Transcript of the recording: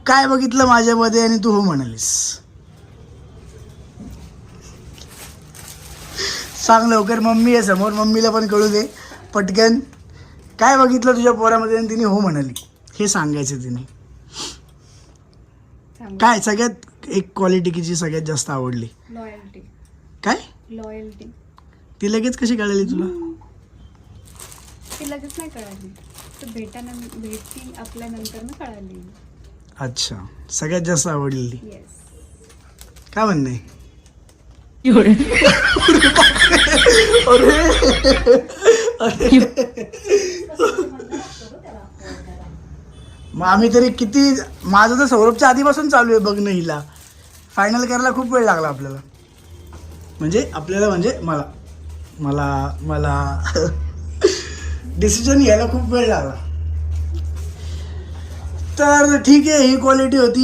काय बघितलं माझ्यामध्ये आणि तू हो म्हणालीस? सांग लवकर, मम्मी आहे समोर, मम्मीला पण कळू दे पटकन. काय बघितलं तुझ्या पोरामध्ये आणि तिने हो म्हणाली हे सांगायचं तिने. काय सगळ्यात एक क्वालिटी की जी सगळ्यात जास्त आवडली? लॉयल्टी. काय लॉयल्टी. ती लगेच कशी कळाली तुला? ती लगेच नाही कळाली, तर भेटी आपल्यानंतर ना कळाली. अच्छा, सगळ्यात जास्त आवडलेली येस. काय म्हणणं आहे? मग आम्ही तरी किती, माझं तर सौरभच्या आधीपासून चालू आहे बघणं हिला. फायनल करायला खूप वेळ लागला आपल्याला, म्हणजे मला मला मला डिसिजन घ्यायला खूप वेळ लागला. तर ठीक आहे, ही क्वालिटी होती.